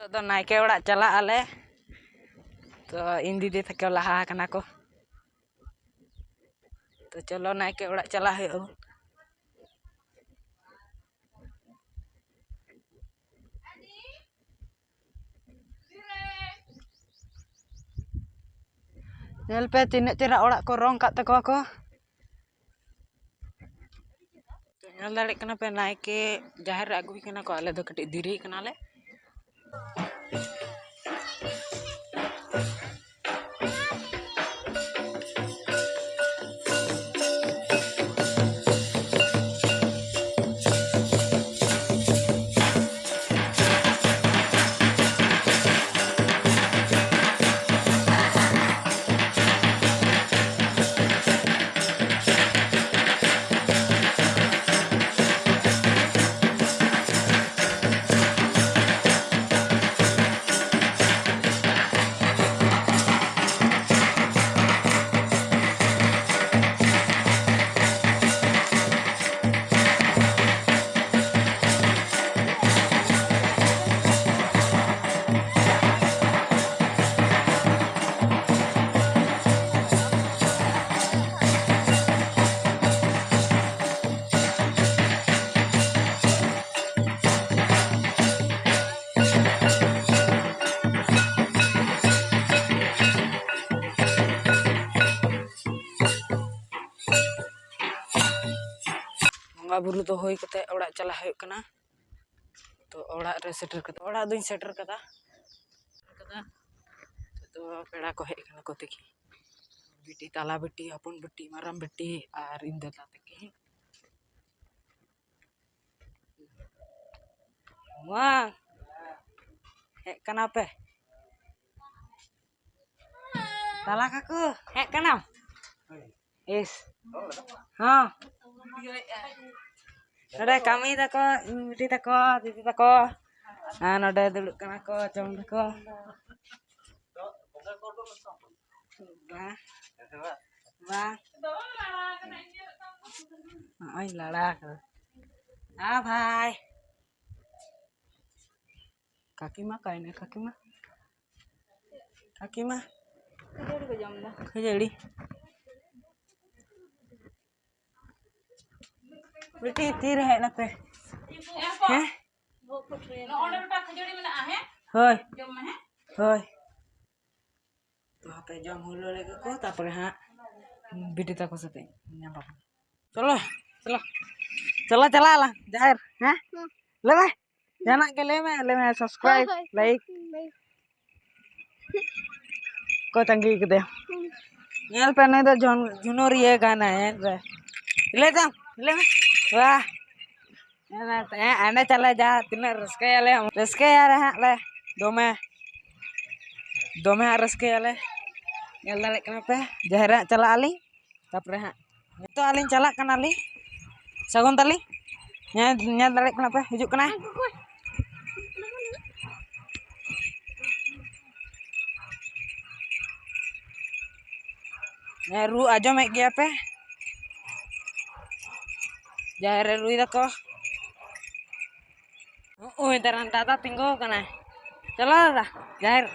तो नायके ओड़ा चला आले तो इन दीदी तक लहा कना को तो चलो नायके ओड़ा चला है नेल पे तीन चेहरा ओड़ा को रंग का तको तो नेल दाड़े कना पे नायके जाहिर आगुई कना को आले दो कटी दिरी कना ले बंगा बुरु तो होई कते ओड़ा चला है कना तो ओड़ा रे सेटर कते ओड़ा दुई सेटर कदा तो पेड़ा को हेक कना को तकी बिटी ताला बिटी अपन बिटी माराम बिटी और इन दादा तकी वाह हेक कना पे ताला काकू हेक कना इस हाँ नडे कमी तको बिटी तको दीदी तको नडे दुड़ुब कना को जम तको वाह वाह आई लड़ा हाँ भाई काकी माँ कहने काकी माँ खजड़ी बेटी तीर है ना पे हैं होय होय तो पे जम होलो लेके को तापर हां बेटी तक सते न्यापा चलो चलो चलो चला ला जाहिर हैं ले में जाना के ले में सब्सक्राइब लाइक को तंगी के दे नेल पे नहीं तो जुनोर ये गाना है ले जा ले में वाह आने चला जा तीना रस्के यार हां ले दोमे रस्के याले नेल दाड़े कना पे जाहिर चला आली तापरे हां तो आली चला कना ली सगुन ताली नेल दाड़े कना पे हिजुक कना रू आजमे गया पे जाहिर रुई दको ओए तरन दादा तिंगो कना चलो दादा जाहिर